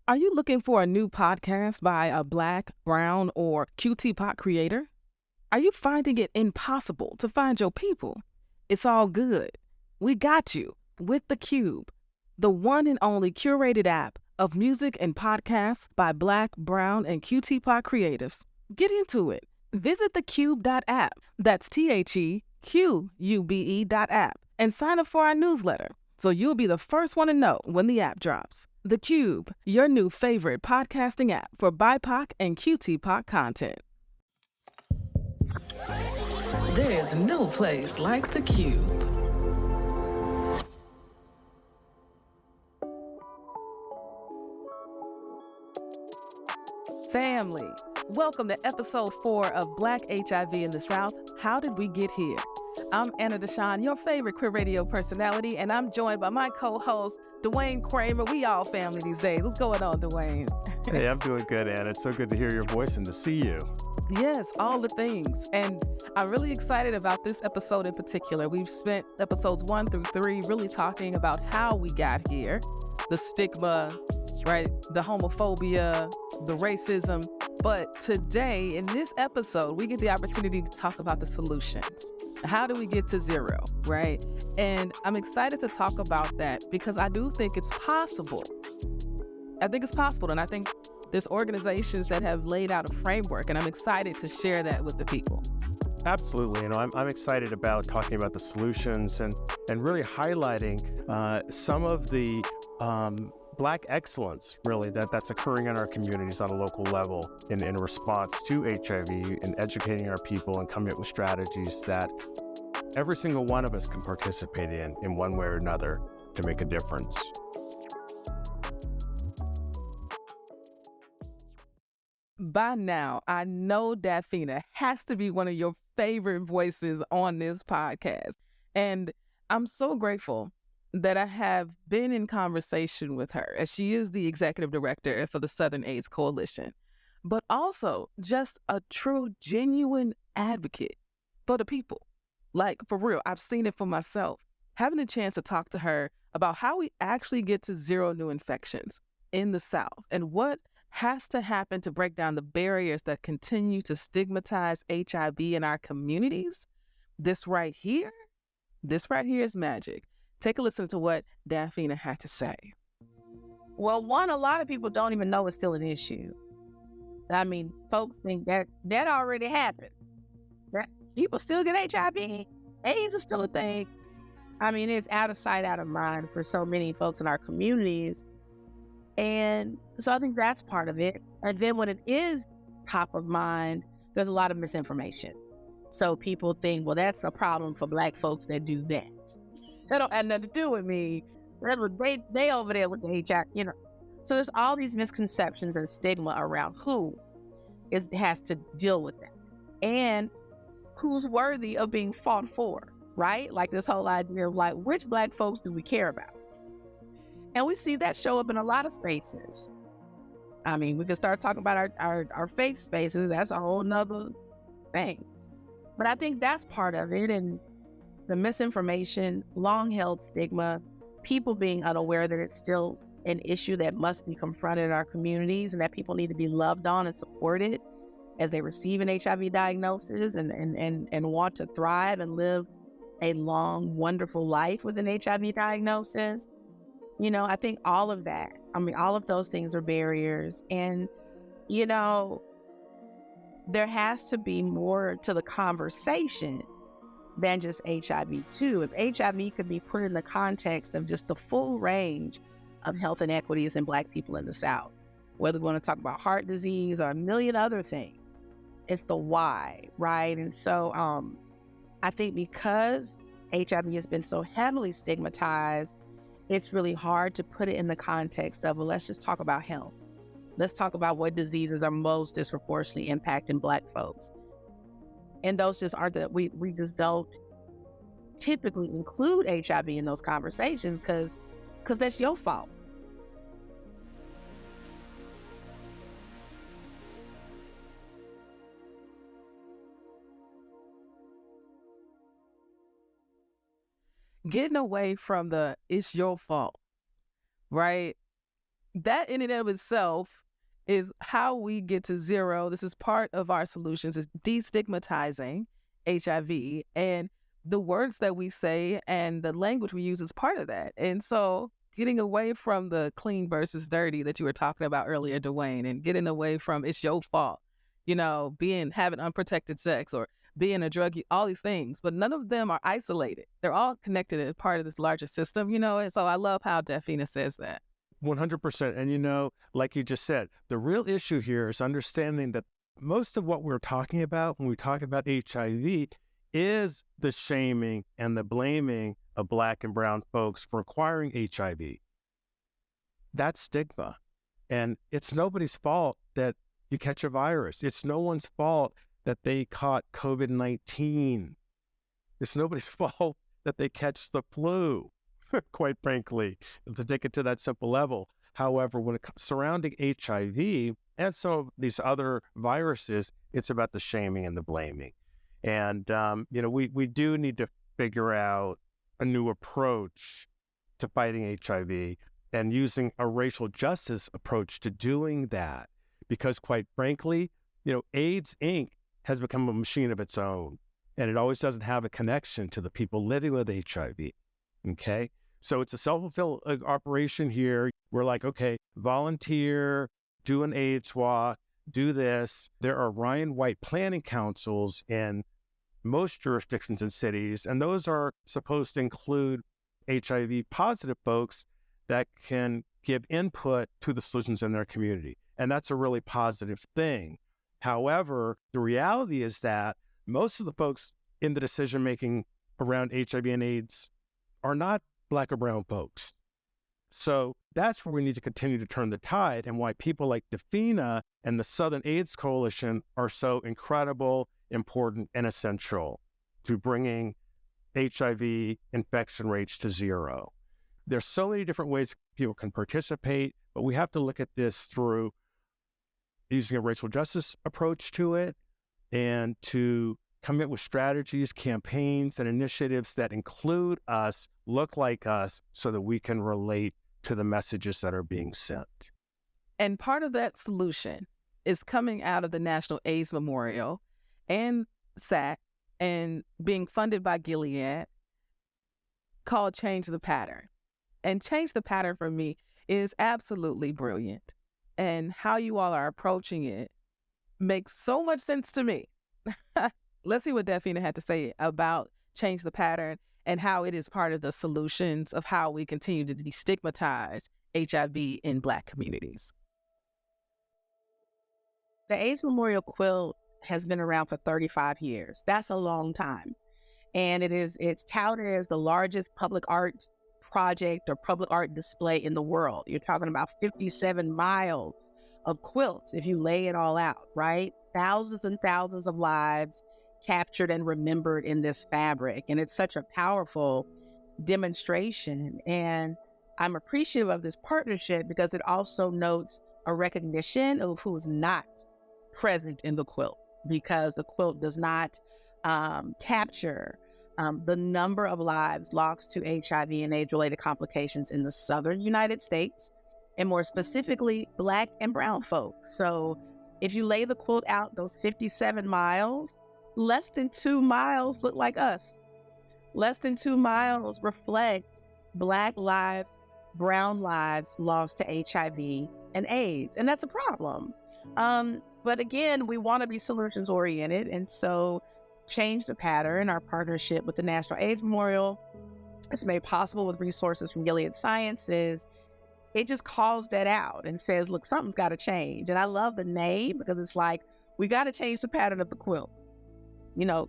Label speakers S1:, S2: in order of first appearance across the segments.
S1: Are you looking for a new podcast by a Black, Brown, or QT Pot creator? Are you finding it impossible to find your people? It's all good. We got you with The Cube, the one and only curated app of music and podcasts by Black, Brown, and QT Pot creatives. Get into it. Visit thecube.app. That's TheQube.app and sign up for our newsletter so you'll be the first one to know when the app drops. The Cube, your new favorite podcasting app for BIPOC and QT Pot content. There's no place like The Cube. Family, welcome to episode 4 of Black HIV in the South. How did we get here? I'm Anna DeShawn, your favorite queer radio personality, and I'm joined by my co-host, Duane Cramer. We all family these days. What's going on, Duane?
S2: Hey, I'm doing good, Anna. It's so good to hear your voice and to see you.
S1: Yes, all the things. And I'm really excited about this episode in particular. We've spent episodes 1 through 3 really talking about how we got here, the stigma, right? The homophobia, the racism. But today, in this episode, we get the opportunity to talk about the solutions. How do we get to zero, right? And I'm excited to talk about that because I do think it's possible. I think it's possible, and I think there's organizations that have laid out a framework, and I'm excited to share that with the people.
S2: Absolutely. I'm excited about talking about the solutions and really highlighting some of the Black excellence, really, that's occurring in our communities on a local level in response to HIV and educating our people and coming up with strategies that every single one of us can participate in one way or another to make a difference.
S1: By now, I know Dafina has to be one of your favorite voices on this podcast. And I'm so grateful that I have been in conversation with her, as she is the executive director for the Southern AIDS Coalition, but also just a true, genuine advocate for the people. Like, for real, I've seen it for myself. Having a chance to talk to her about how we actually get to zero new infections in the South and what has to happen to break down the barriers that continue to stigmatize HIV in our communities. This right here is magic. Take a listen to what Dafina had to say.
S3: Well, one, a lot of people don't even know it's still an issue. I mean, folks think that already happened. That people still get HIV. AIDS is still a thing. I mean, it's out of sight, out of mind for so many folks in our communities. And so I think that's part of it. And then when it is top of mind, there's a lot of misinformation. So people think, well, that's a problem for Black folks that do that. That don't have nothing to do with me. They over there with the HIV, you know. So there's all these misconceptions and stigma around who has to deal with that. And who's worthy of being fought for, right? Like this whole idea of like, which Black folks do we care about? And we see that show up in a lot of spaces. I mean, we could start talking about our faith spaces. That's a whole nother thing. But I think that's part of it. And the misinformation, long-held stigma, people being unaware that it's still an issue that must be confronted in our communities and that people need to be loved on and supported as they receive an HIV diagnosis and want to thrive and live a long, wonderful life with an HIV diagnosis. You know, I think all of that, all of those things are barriers. And, you know, there has to be more to the conversation than just HIV too. If HIV could be put in the context of just the full range of health inequities in Black people in the South, whether we want to talk about heart disease or a million other things, it's the why, right? And so I think because HIV has been so heavily stigmatized, it's really hard to put it in the context of, well, let's just talk about health. Let's talk about what diseases are most disproportionately impacting Black folks. And those just aren't that we just don't typically include HIV in those conversations because that's your fault.
S1: Getting away from the it's your fault, right? that in and of itself is how we get to zero. This is part of our solutions, is destigmatizing HIV, and the words that we say and the language we use is part of that. And so getting away from the clean versus dirty that you were talking about earlier, Duane, and getting away from it's your fault, having unprotected sex or being a drug, all these things, but none of them are isolated. They're all connected as part of this larger system, and so I love how Dafina says that.
S2: 100%. And like you just said, the real issue here is understanding that most of what we're talking about when we talk about HIV is the shaming and the blaming of Black and brown folks for acquiring HIV. That's stigma. And it's nobody's fault that you catch a virus. It's no one's fault that they caught COVID-19. It's nobody's fault that they catch the flu, quite frankly, to take it to that simple level. However, when it comes surrounding HIV and some of these other viruses, it's about the shaming and the blaming. And, we do need to figure out a new approach to fighting HIV and using a racial justice approach to doing that. Because quite frankly, AIDS Inc. has become a machine of its own, and it always doesn't have a connection to the people living with HIV, okay? So it's a self-fulfilling operation here. We're like, okay, volunteer, do an AIDS walk, do this. There are Ryan White planning councils in most jurisdictions and cities, and those are supposed to include HIV positive folks that can give input to the solutions in their community. And that's a really positive thing. However, the reality is that most of the folks in the decision-making around HIV and AIDS are not Black or brown folks. So that's where we need to continue to turn the tide, and why people like Dafina and the Southern AIDS Coalition are so incredible, important, and essential to bringing HIV infection rates to zero. There's so many different ways people can participate, but we have to look at this through using a racial justice approach to it, and to come up with strategies, campaigns, and initiatives that include us, look like us, so that we can relate to the messages that are being sent.
S1: And part of that solution is coming out of the National AIDS Memorial and SAC and being funded by Gilead, called Change the Pattern. And Change the Pattern for me is absolutely brilliant. And how you all are approaching it makes so much sense to me. Let's see what Dafina had to say about Change the Pattern and how it is part of the solutions of how we continue to destigmatize HIV in Black communities.
S3: The AIDS Memorial Quilt has been around for 35 years. That's a long time. And it's touted as the largest public art project or public art display in the world. You're talking about 57 miles of quilts if you lay it all out, right? Thousands and thousands of lives captured and remembered in this fabric. And it's such a powerful demonstration. And I'm appreciative of this partnership because it also notes a recognition of who is not present in the quilt, because the quilt does not capture the number of lives lost to HIV and AIDS-related complications in the Southern United States, and more specifically, Black and brown folks. So if you lay the quilt out those 57 miles, less than 2 miles look like us. Less than 2 miles reflect Black lives, brown lives lost to HIV and AIDS. And that's a problem. But again, we want to be solutions oriented. And so Change the Pattern, our partnership with the National AIDS Memorial, it's made possible with resources from Gilead Sciences. It just calls that out and says, look, something's got to change. And I love the name because it's like, we got to change the pattern of the quilt.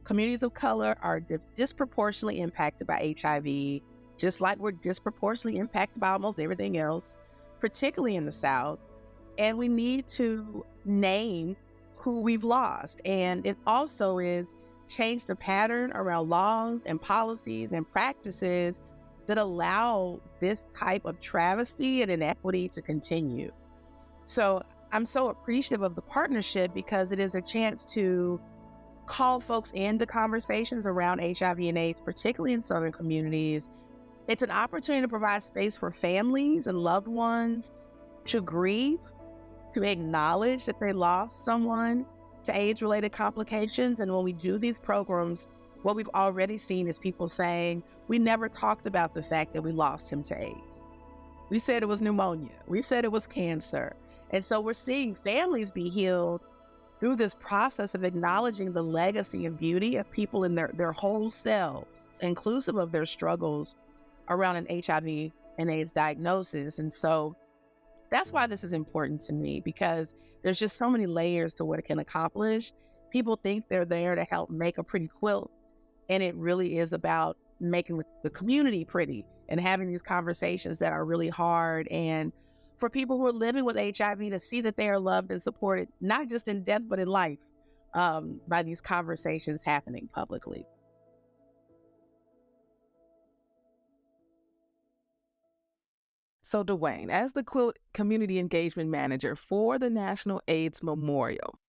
S3: Communities of color are disproportionately impacted by HIV, just like we're disproportionately impacted by almost everything else, particularly in the South. And we need to name who we've lost. And it also is change the pattern around laws and policies and practices that allow this type of travesty and inequity to continue. So I'm so appreciative of the partnership because it is a chance to call folks into conversations around HIV and AIDS, particularly in Southern communities. It's an opportunity to provide space for families and loved ones to grieve, to acknowledge that they lost someone to AIDS-related complications. And when we do these programs, what we've already seen is people saying, we never talked about the fact that we lost him to AIDS. We said it was pneumonia. We said it was cancer. And so we're seeing families be healed through this process of acknowledging the legacy and beauty of people in their whole selves, inclusive of their struggles around an HIV and AIDS diagnosis. And so that's why this is important to me, because there's just so many layers to what it can accomplish. People think they're there to help make a pretty quilt, and it really is about making the community pretty and having these conversations that are really hard. And for people who are living with HIV to see that they are loved and supported, not just in death, but in life, by these conversations happening publicly.
S1: So Duane, as the Quilt Community Engagement Manager for the National AIDS Memorial,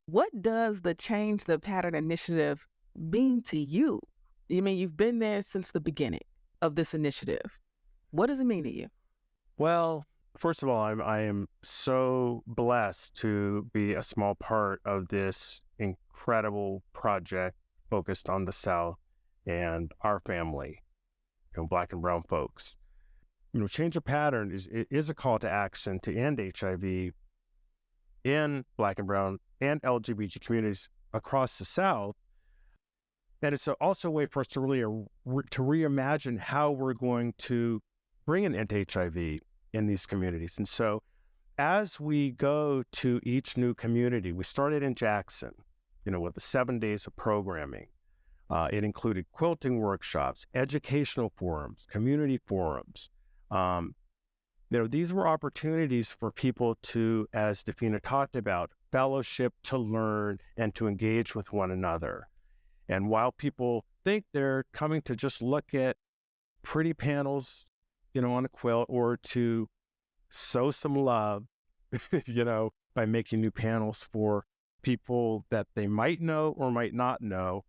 S1: what does the Change the Pattern initiative mean to you? You mean you've been there since the beginning of this initiative. What does it mean to you?
S2: Well, first of all, I am so blessed to be a small part of this incredible project focused on the South and our family, Black and brown folks. Change the Pattern is a call to action to end HIV in Black and brown and LGBT communities across the South. And it's also a way for us to really to reimagine how we're going to bring an end to HIV in these communities. And so as we go to each new community, we started in Jackson, with the 7 days of programming. It included quilting workshops, educational forums, community forums. These were opportunities for people to, as Dafina talked about, fellowship, to learn, and to engage with one another. And while people think they're coming to just look at pretty panels, on a quilt, or to sow some love, by making new panels for people that they might know or might not know,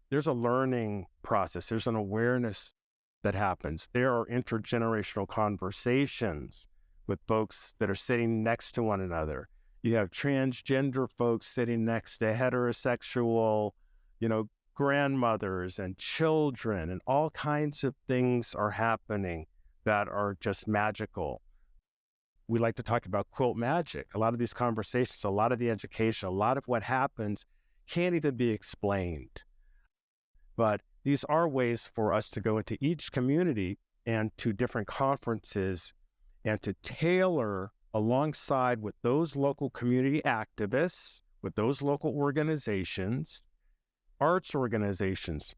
S2: there's a learning process. There's an awareness that happens. There are intergenerational conversations with folks that are sitting next to one another. You have transgender folks sitting next to heterosexual, grandmothers and children, and all kinds of things are happening that are just magical. We like to talk about quilt magic. A lot of these conversations, a lot of the education, a lot of what happens can't even be explained. But these are ways for us to go into each community and to different conferences and to tailor alongside with those local community activists, with those local organizations, arts organizations,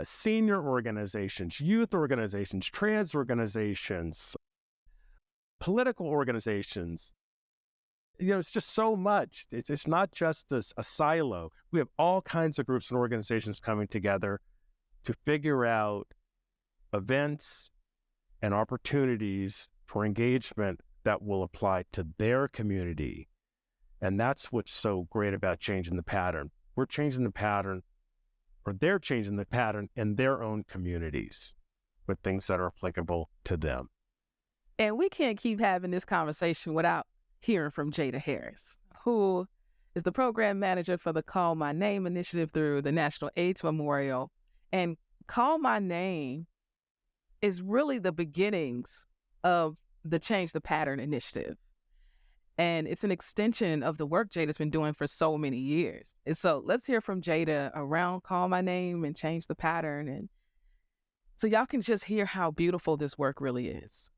S2: senior organizations, youth organizations, trans organizations, political organizations. It's just so much. It's not just a silo. We have all kinds of groups and organizations coming together to figure out events and opportunities for engagement that will apply to their community. And that's what's so great about changing the pattern. We're changing the pattern, or they're changing the pattern in their own communities with things that are applicable to them.
S1: And we can't keep having this conversation without hearing from Jada Harris, who is the program manager for the Call My Name initiative through the National AIDS Memorial. And Call My Name is really the beginnings of the Change the Pattern initiative. And it's an extension of the work Jada's been doing for so many years. And so let's hear from Jada around Call My Name and Change the Pattern. And so y'all can just hear how beautiful this work really is.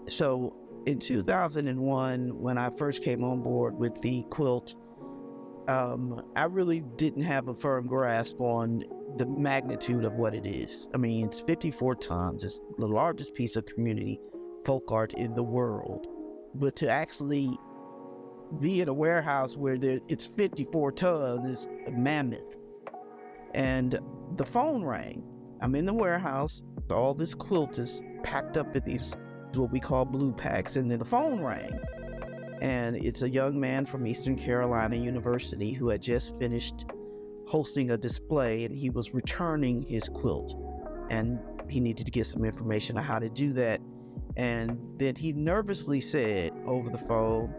S4: So in 2001, when I first came on board with the quilt, I really didn't have a firm grasp on the magnitude of what it is. I mean, it's 54 tons. It's the largest piece of community folk art in the world. But to actually be in a warehouse where it's 54 tons is a mammoth. And the phone rang. I'm in the warehouse. All this quilt is packed up in these, what we call blue packs. And then the phone rang. And it's a young man from Eastern Carolina University who had just finished hosting a display, and he was returning his quilt. And he needed to get some information on how to do that. And then he nervously said over the phone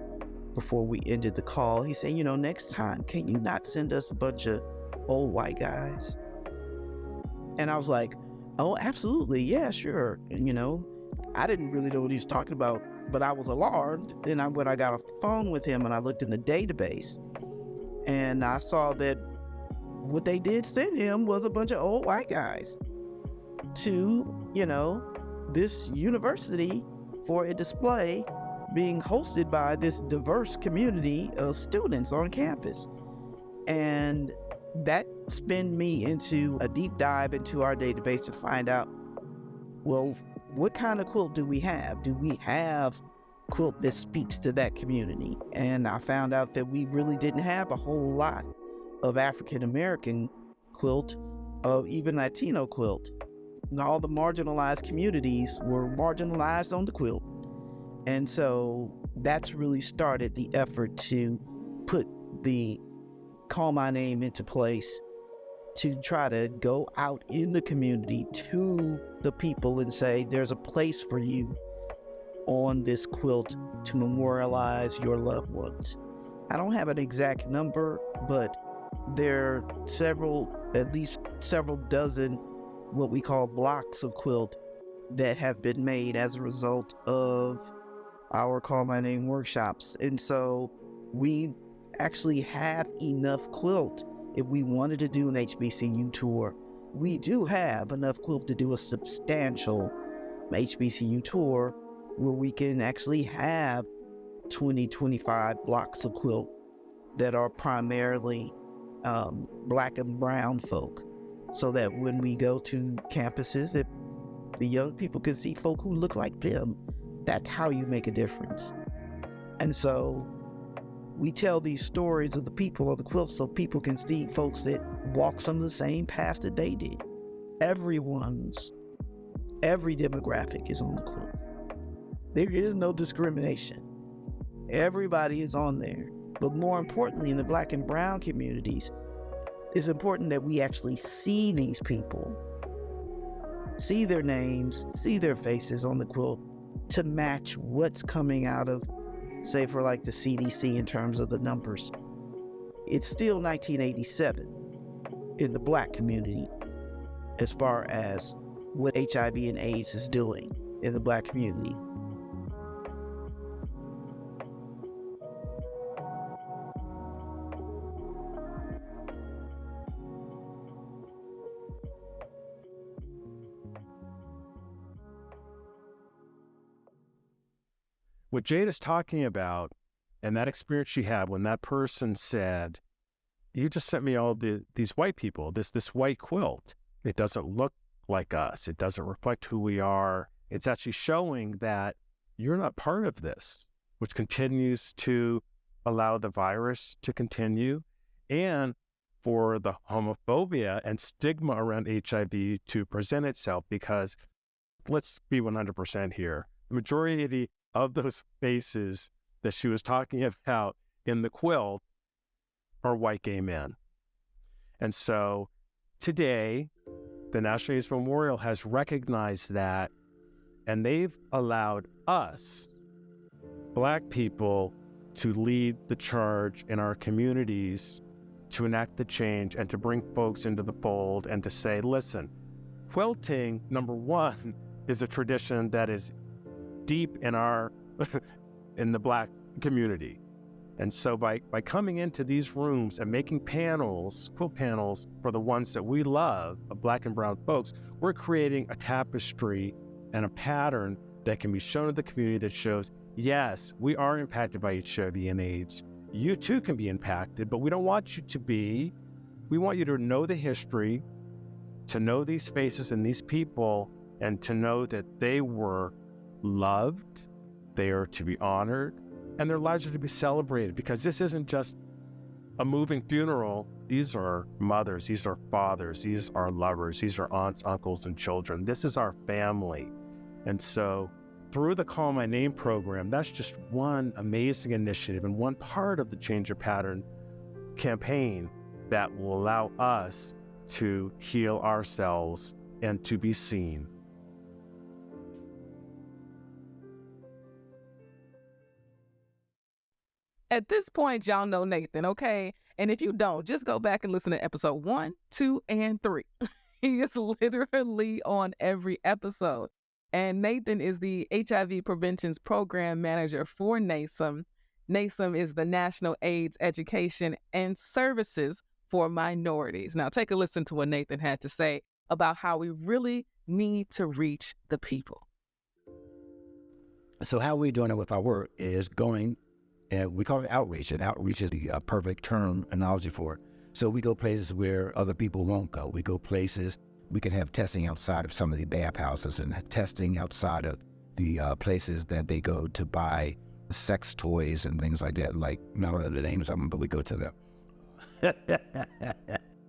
S4: before we ended the call, he said, next time, can you not send us a bunch of old white guys? And I was like, oh, absolutely. Yeah, sure. And, I didn't really know what he was talking about, but I was alarmed. Then when I got off the phone with him and I looked in the database, and I saw that what they did send him was a bunch of old white guys to, this university for a display being hosted by this diverse community of students on campus. And that spun me into a deep dive into our database to find out, well, what kind of quilt do we have? Do we have quilt that speaks to that community? And I found out that we really didn't have a whole lot of African American quilt, of even Latino quilt. All the marginalized communities were marginalized on the quilt. And so that's really started the effort to put the Call My Name into place, to try to go out in the community to the people and say, there's a place for you on this quilt to memorialize your loved ones. I don't have an exact number, but there are at least several dozen what we call blocks of quilt that have been made as a result of our Call My Name workshops. And so we actually have enough quilt. If we wanted to do an HBCU tour, we do have enough quilt to do a substantial HBCU tour where we can actually have 25 blocks of quilt that are primarily Black and brown folk, so that when we go to campuses, that the young people can see folk who look like them. That's how you make a difference. And so we tell these stories of the people of the quilt so people can see folks that walk some of the same paths that they did. Every demographic is on the quilt. There is no discrimination. Everybody is on there. But more importantly, in the Black and brown communities, it's important that we actually see these people, see their names, see their faces on the quilt to match what's coming out of, say, for like the CDC in terms of the numbers. It's still 1987 in the Black community as far as what HIV and AIDS is doing in the Black community.
S2: What Jada's talking about, and that experience she had when that person said, you just sent me all these white people, this white quilt. It doesn't look like us. It doesn't reflect who we are. It's actually showing that you're not part of this, which continues to allow the virus to continue, and for the homophobia and stigma around HIV to present itself, because let's be 100% here. The majority of those faces that she was talking about in the quilt are white gay men. And so today, the National AIDS Memorial has recognized that, and they've allowed us, Black people, to lead the charge in our communities to enact the change and to bring folks into the fold and to say, listen, quilting, number one, is a tradition that is deep in our in the Black community. And so by coming into these rooms and making panels, quilt panels for the ones that we love, of Black and brown folks, we're creating a tapestry and a pattern that can be shown to the community that shows, yes, we are impacted by HIV and AIDS. You too can be impacted, but we don't want you to be. We want you to know the history, to know these faces and these people, and to know that they were loved, they are to be honored, and their lives are to be celebrated, because this isn't just a moving funeral. These are mothers, these are fathers, these are lovers, these are aunts, uncles, and children. This is our family. And so through the Call My Name program, that's just one amazing initiative and one part of the Change Your Pattern campaign that will allow us to heal ourselves and to be seen.
S1: At this point, y'all know Nathan, okay? And if you don't, just go back and listen to episode 1, 2, and 3. He is literally on every episode. And Nathan is the HIV Prevention's Program Manager for NASM. NASM is the National AIDS Education and Services for Minorities. Now, take a listen to what Nathan had to say about how we really need to reach the people.
S5: So how we're doing it with our work is going, and we call it outreach, and outreach is the perfect terminology for it. So we go places where other people won't go. We go places, we can have testing outside of some of the bathhouses and testing outside of the places that they go to buy sex toys and things like that, like not the names of them, but we go to them.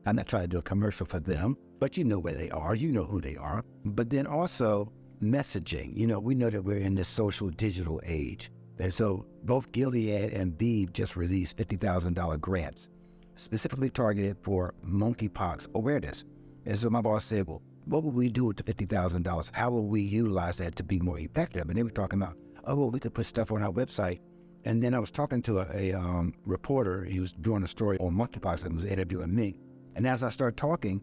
S5: I'm not trying to do a commercial for them, but you know where they are, you know who they are. But then also messaging, we know that we're in this social digital age. And so both Gilead and Beeb just released $50,000 grants specifically targeted for monkeypox awareness. And so my boss said, well, what would we do with the $50,000? How will we utilize that to be more effective? And they were talking about, oh, well, we could put stuff on our website. And then I was talking to a reporter. He was doing a story on monkeypox and was interviewing me. And as I started talking,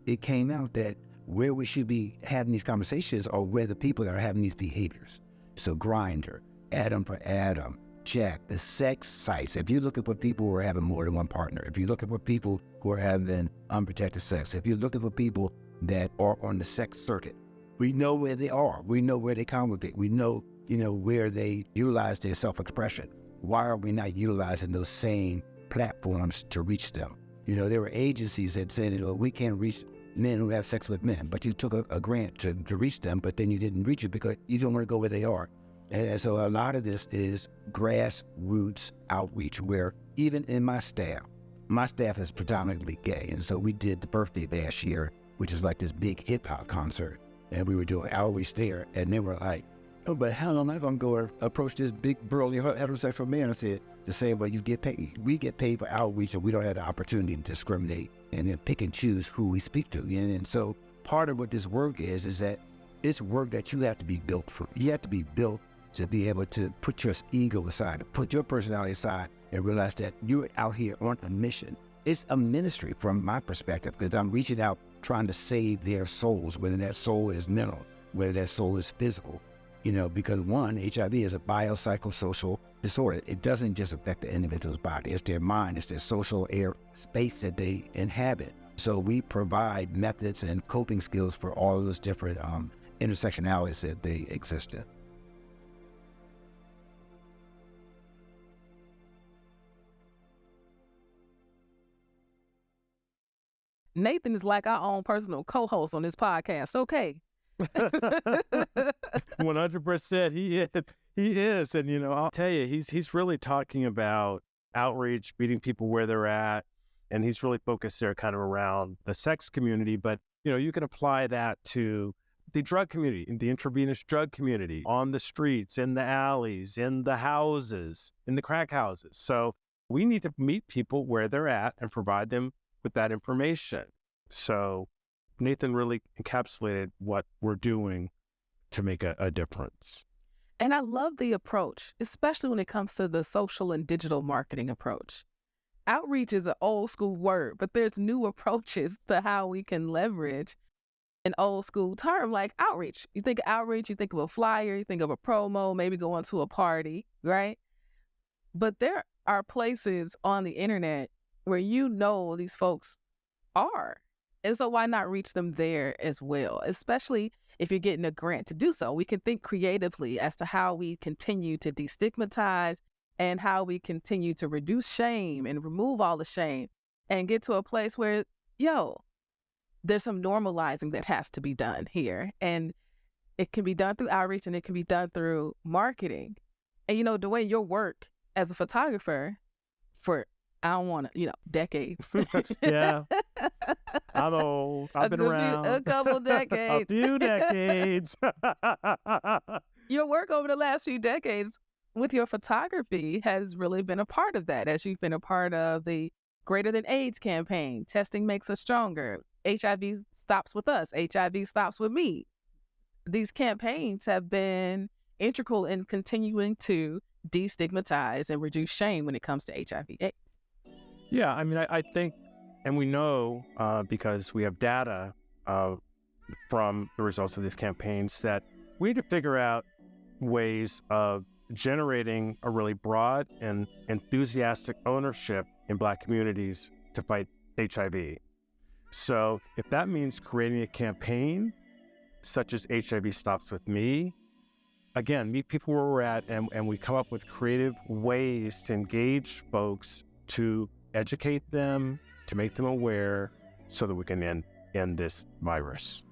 S5: it came out that where we should be having these conversations are where the people that are having these behaviors. So Grindr, Adam for Adam, Jack, the sex sites. If you look at what people who are having more than one partner, if you look at what people who are having unprotected sex, if you look at what people that are on the sex circuit, we know where they are. We know where they congregate. We know, where they utilize their self-expression. Why are we not utilizing those same platforms to reach them? There were agencies that said, we can't reach men who have sex with men, but you took a grant to reach them, but then you didn't reach it because you don't want to go where they are. And so a lot of this is grassroots outreach, where even in my staff is predominantly gay. And so we did the birthday bash year, which is like this big hip hop concert. And we were doing outreach there. And they were like, oh, but how am I going to go approach this big burly heterosexual man? I said, to say, well, you get paid. We get paid for outreach, and we don't have the opportunity to discriminate and then pick and choose who we speak to. And so part of what this work is that it's work that you have to be built for. You have to be built to be able to put your ego aside, to put your personality aside, and realize that you're out here on a mission. It's a ministry from my perspective, because I'm reaching out trying to save their souls, whether that soul is mental, whether that soul is physical. Because one, HIV is a biopsychosocial disorder. It doesn't just affect the individual's body. It's their mind, it's their social air space that they inhabit. So we provide methods and coping skills for all of those different intersectionalities that they exist in.
S1: Nathan is like our own personal co-host on this podcast. Okay.
S2: 100%. He is. And, I'll tell you, he's really talking about outreach, meeting people where they're at. And he's really focused there kind of around the sex community. But, you can apply that to the drug community, in the intravenous drug community, on the streets, in the alleys, in the houses, in the crack houses. So we need to meet people where they're at and provide them with that information. So Nathan really encapsulated what we're doing to make a difference.
S1: And I love the approach, especially when it comes to the social and digital marketing approach. Outreach is an old school word, but there's new approaches to how we can leverage an old school term like outreach. You think of outreach, you think of a flyer, you think of a promo, maybe going to a party, right? But there are places on the internet where these folks are. And so why not reach them there as well, especially if you're getting a grant to do so? We can think creatively as to how we continue to destigmatize and how we continue to reduce shame and remove all the shame and get to a place where, there's some normalizing that has to be done here. And it can be done through outreach and it can be done through marketing. And, Duane, your work as a photographer for, I don't want to, decades.
S2: Yeah. I'm old. I've been around.
S1: A couple decades.
S2: A few decades.
S1: Your work over the last few decades with your photography has really been a part of that, as you've been a part of the Greater Than AIDS campaign. Testing makes us stronger. HIV stops with us. HIV stops with me. These campaigns have been integral in continuing to destigmatize and reduce shame when it comes to HIV/AIDS?
S2: Yeah, I mean, I think, and we know because we have data from the results of these campaigns that we need to figure out ways of generating a really broad and enthusiastic ownership in Black communities to fight HIV. So if that means creating a campaign such as HIV Stops With Me, again, meet people where we're at, and we come up with creative ways to engage folks, to educate them, to make them aware, so that we can end this virus.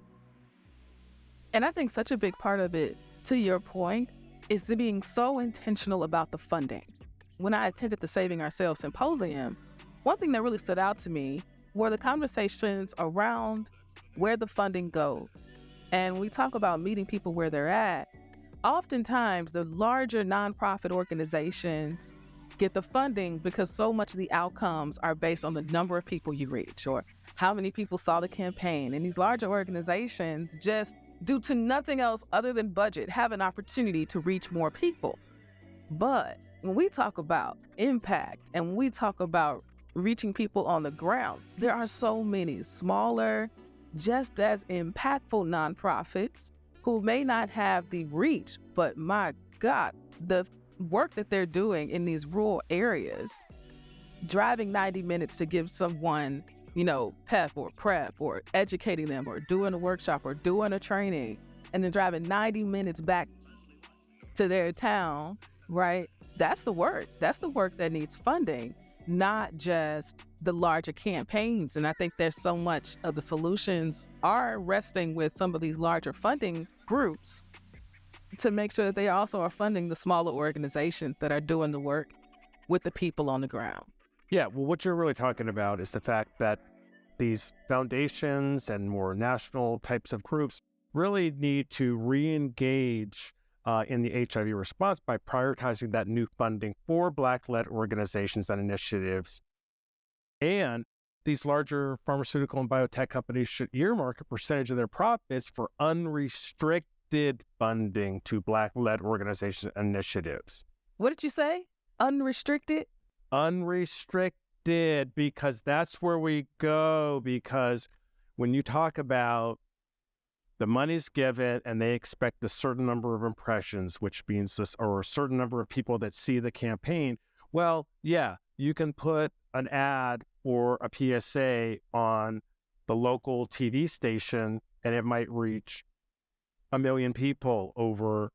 S1: And I think such a big part of it, to your point, is being so intentional about the funding. When I attended the Saving Ourselves Symposium, one thing that really stood out to me were the conversations around where the funding goes. And we talk about meeting people where they're at. Oftentimes, the larger nonprofit organizations get the funding because so much of the outcomes are based on the number of people you reach or how many people saw the campaign. And these larger organizations, just due to nothing else other than budget, have an opportunity to reach more people. But when we talk about impact and when we talk about reaching people on the ground, there are so many smaller, just as impactful nonprofits who may not have the reach, but my God, the work that they're doing in these rural areas, driving 90 minutes to give someone, PEP or PrEP or educating them or doing a workshop or doing a training, and then driving 90 minutes back to their town, right? That's the work. That's the work that needs funding, not just the larger campaigns. And I think there's so much of the solutions are resting with some of these larger funding groups to make sure that they also are funding the smaller organizations that are doing the work with the people on the ground.
S2: Yeah, well, what you're really talking about is the fact that these foundations and more national types of groups really need to re-engage in the HIV response by prioritizing that new funding for Black-led organizations and initiatives. And these larger pharmaceutical and biotech companies should earmark a percentage of their profits for unrestricted funding to Black-led organizations and initiatives.
S1: What did you say? Unrestricted?
S2: Unrestricted, because that's where we go. Because when you talk about the money's given and they expect a certain number of impressions, which means this, or a certain number of people that see the campaign, well, yeah, you can put an ad or a PSA on the local TV station and it might reach 1 million people over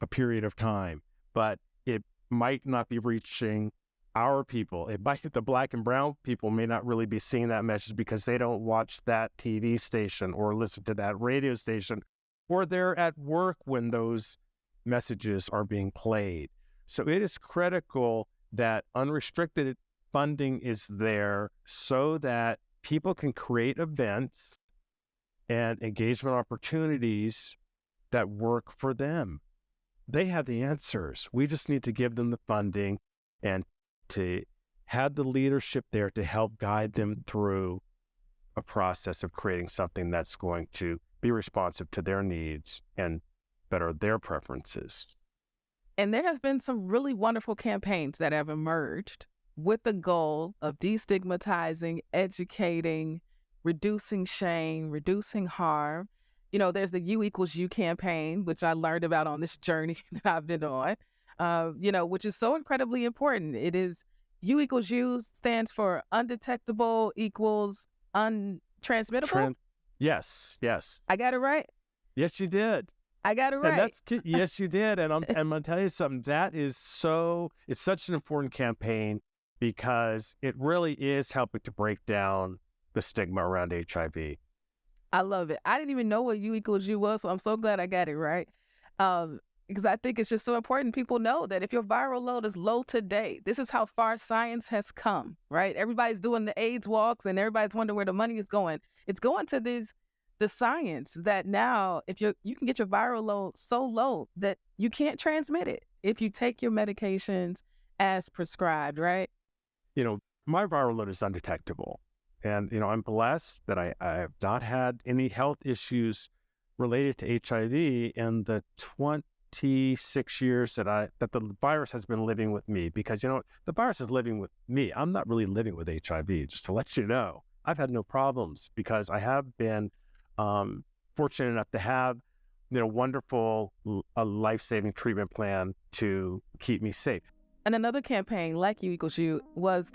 S2: a period of time, but it might not be reaching our people. The Black and brown people may not really be seeing that message because they don't watch that TV station or listen to that radio station, or they're at work when those messages are being played. So it is critical that unrestricted funding is there so that people can create events and engagement opportunities that work for them. They have the answers. We just need to give them the funding and to have the leadership there to help guide them through a process of creating something that's going to be responsive to their needs and better their preferences.
S1: And there have been some really wonderful campaigns that have emerged with the goal of destigmatizing, educating, reducing shame, reducing harm. There's the U equals U campaign, which I learned about on this journey that I've been on. Which is so incredibly important. It is U equals U stands for undetectable equals untransmittable.
S2: Yes.
S1: I got it right?
S2: Yes, you did.
S1: I got it right.
S2: Yes, you did. And I'm going to tell you something. It's such an important campaign because it really is helping to break down the stigma around HIV.
S1: I love it. I didn't even know what U equals U was, so I'm so glad I got it right. Because I think it's just so important people know that if your viral load is low today, this is how far science has come, right? Everybody's doing the AIDS walks and everybody's wondering where the money is going. It's going to the science that now if you can get your viral load so low that you can't transmit it if you take your medications as prescribed, right?
S2: My viral load is undetectable. And, I'm blessed that I have not had any health issues related to HIV in the 26 years that the virus has been living with me, because, the virus is living with me. I'm not really living with HIV, just to let you know. I've had no problems because I have been fortunate enough to have, wonderful, a life-saving treatment plan to keep me safe.
S1: And another campaign, Like You Equals You, was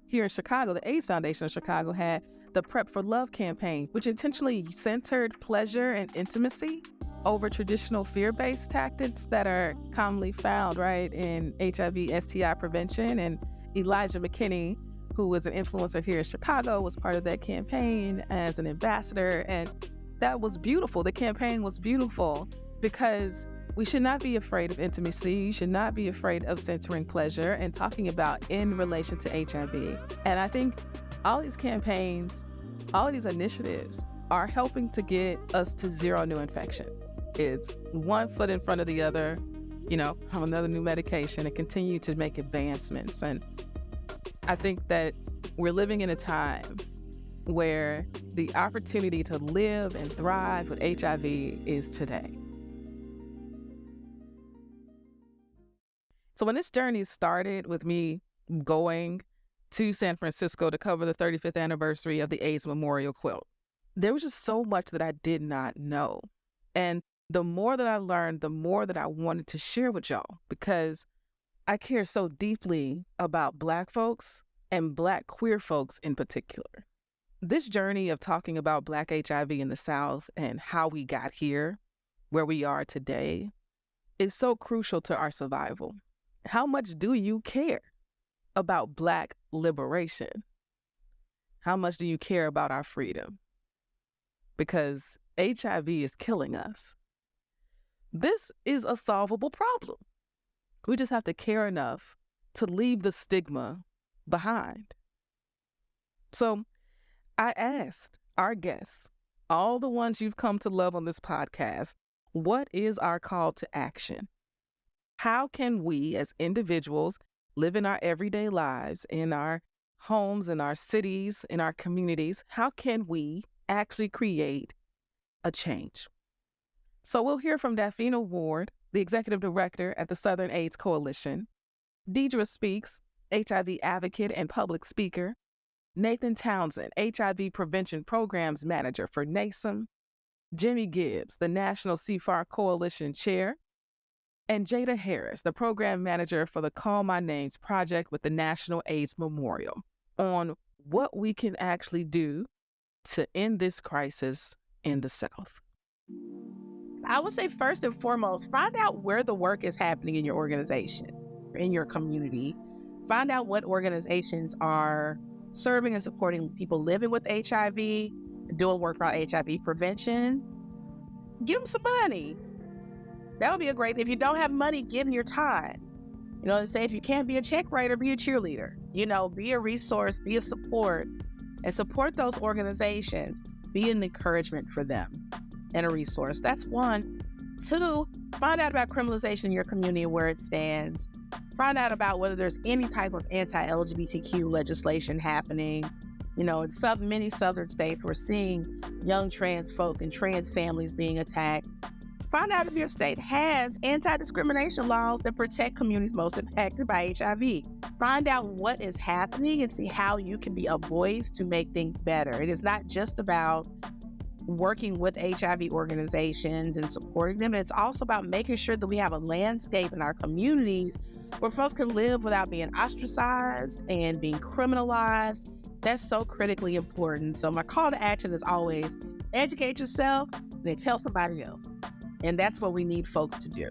S1: here in Chicago, the AIDS Foundation of Chicago had the Prep for Love campaign, which intentionally centered pleasure and intimacy over traditional fear-based tactics that are commonly found, right, in HIV, STI prevention. And Elijah McKinney, who was an influencer here in Chicago, was part of that campaign as an ambassador. And that was beautiful. The campaign was beautiful because we should not be afraid of intimacy. You should not be afraid of centering pleasure and talking about in relation to HIV. And I think all these campaigns, all of these initiatives are helping to get us to zero new infections. It's one foot in front of the other, have another new medication and continue to make advancements. And I think that we're living in a time where the opportunity to live and thrive with HIV is today. So when this journey started with me going to San Francisco to cover the 35th anniversary of the AIDS Memorial Quilt, there was just so much that I did not know. And the more that I learned, the more that I wanted to share with y'all, because I care so deeply about Black folks and Black queer folks in particular. This journey of talking about Black HIV in the South and how we got here, where we are today, is so crucial to our survival. How much do you care about Black liberation? How much do you care about our freedom? Because HIV is killing us. This is a solvable problem. We just have to care enough to leave the stigma behind. So I asked our guests, all the ones you've come to love on this podcast, what is our call to action? How can we as individuals live in our everyday lives, in our homes, in our cities, in our communities? How can we actually create a change? So we'll hear from Dafina Ward, the executive director at the Southern AIDS Coalition, Deirdre Speaks, HIV advocate and public speaker, Nathan Townsend, HIV prevention programs manager for NASM, Jimmy Gibbs, the National CFAR Coalition chair, and Jada Harris, the program manager for the Call My Names project with the National AIDS Memorial, on what we can actually do to end this crisis in the South.
S3: I would say first and foremost, find out where the work is happening in your organization, in your community. Find out what organizations are serving and supporting people living with HIV, doing work around HIV prevention. Give them some money. That would be a great thing. If you don't have money, give them your time. They say if you can't be a check writer, be a cheerleader. Be a resource, be a support, and support those organizations. Be an encouragement for them and a resource. That's one. Two, find out about criminalization in your community and where it stands. Find out about whether there's any type of anti-LGBTQ legislation happening. In many southern states, we're seeing young trans folk and trans families being attacked. Find out if your state has anti-discrimination laws that protect communities most impacted by HIV. Find out what is happening and see how you can be a voice to make things better. It is not just about working with HIV organizations and supporting them. It's also about making sure that we have a landscape in our communities where folks can live without being ostracized and being criminalized. That's so critically important. So my call to action is always educate yourself and then tell somebody else. And that's what we need folks to do.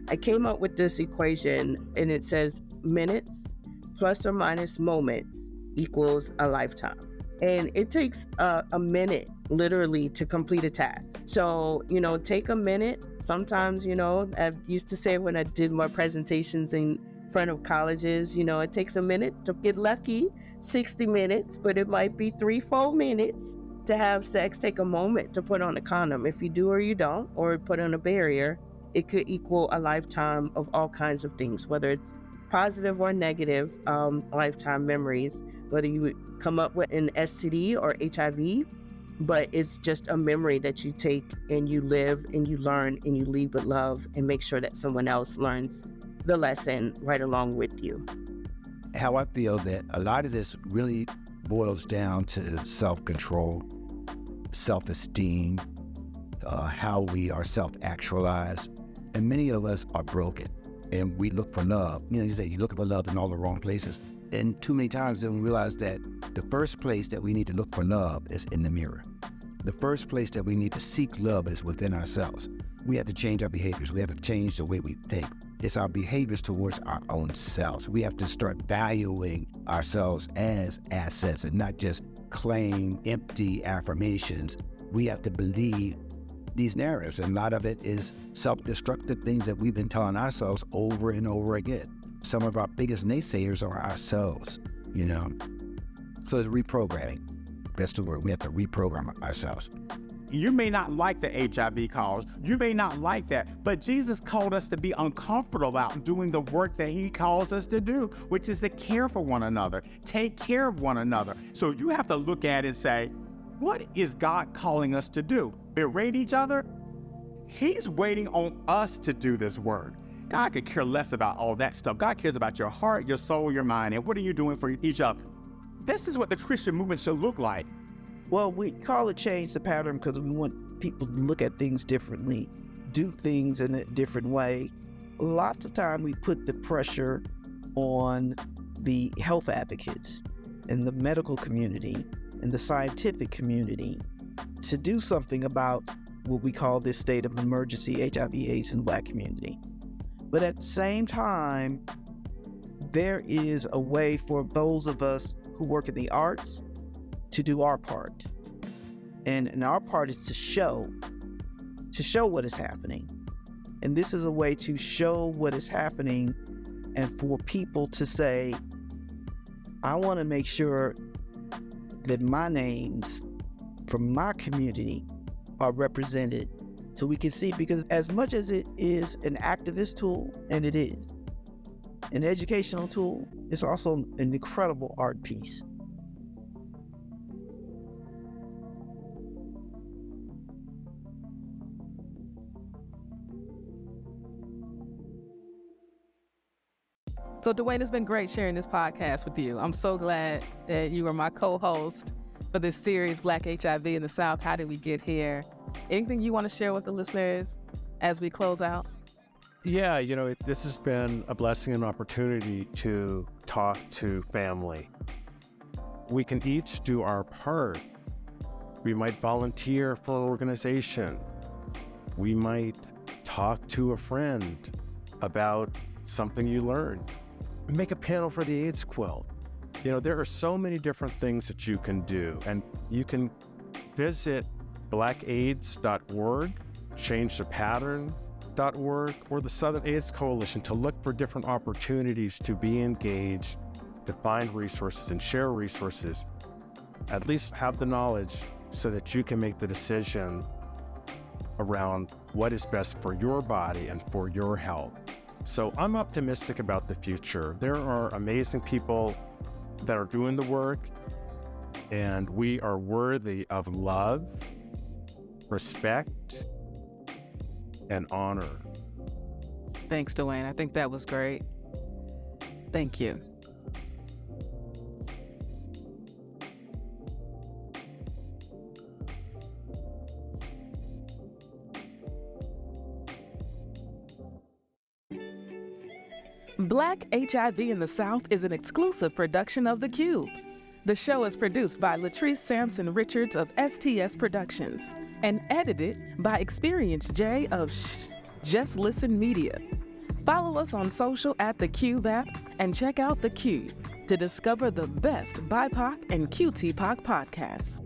S4: I came up with this equation, and it says minutes plus or minus moments equals a lifetime. And it takes a minute literally to complete a task. So, take a minute. Sometimes, I used to say when I did my presentations in front of colleges, it takes a minute to get lucky, 60 minutes, but it might be 3-4 minutes to have sex. Take a moment to put on a condom. If you do or you don't, or put on a barrier, it could equal a lifetime of all kinds of things, whether it's positive or negative lifetime memories, whether you come up with an STD or HIV, but it's just a memory that you take and you live and you learn and you leave with love and make sure that someone else learns the lesson right along with you.
S5: How I feel that a lot of this really boils down to self-control, self-esteem, how we are self-actualized. And many of us are broken and we look for love. You know, you say you look for love in all the wrong places. And too many times then we realize that the first place that we need to look for love is in the mirror. The first place that we need to seek love is within ourselves. We have to change our behaviors. We have to change the way we think. It's our behaviors towards our own selves. We have to start valuing ourselves as assets and not just claim empty affirmations. We have to believe these narratives, and a lot of it is self-destructive things that we've been telling ourselves over and over again. Some of our biggest naysayers are ourselves, you know. So it's reprogramming. That's the word. We have to reprogram ourselves.
S6: You may not like the HIV cause. You may not like that. But Jesus called us to be uncomfortable about doing the work that he calls us to do, which is to care for one another, take care of one another. So you have to look at it and say, what is God calling us to do? Berate each other? He's waiting on us to do this work. God could care less about all that stuff. God cares about your heart, your soul, your mind, and what are you doing for each other? This is what the Christian movement should look like.
S4: Well, we call it change the pattern because we want people to look at things differently, do things in a different way. Lots of time we put the pressure on the health advocates and the medical community and the scientific community to do something about what we call this state of emergency, HIV/AIDS in the Black community. But at the same time, there is a way for those of us who work in the arts to do our part. And our part is to show what is happening. And this is a way to show what is happening and for people to say, I want to make sure that my names from my community are represented so we can see, because as much as it is an activist tool, and it is, an educational tool, it's also an incredible art piece.
S1: So Duane, it's been great sharing this podcast with you. I'm so glad that you were my co-host for this series, Black HIV in the South. How did we get here? Anything you want to share with the listeners as we close out?
S2: Yeah, you know, this has been a blessing and opportunity to talk to family. We can each do our part. We might volunteer for an organization. We might talk to a friend about something you learned. Make a panel for the AIDS quilt. You know, there are so many different things that you can do, and you can visit blackaids.org, changethepattern.org, or the Southern AIDS Coalition to look for different opportunities to be engaged, to find resources and share resources. At least have the knowledge so that you can make the decision around what is best for your body and for your health. So I'm optimistic about the future. There are amazing people that are doing the work, and we are worthy of love, respect, and honor.
S1: Thanks, Duane. I think that was great. Thank you. Black HIV in the South is an exclusive production of The Cube. The show is produced by Latrice Sampson Richards of STS Productions and edited by Experience J of Just Listen Media. Follow us on social at The Cube app and check out The Cube to discover the best BIPOC and QTPOC podcasts.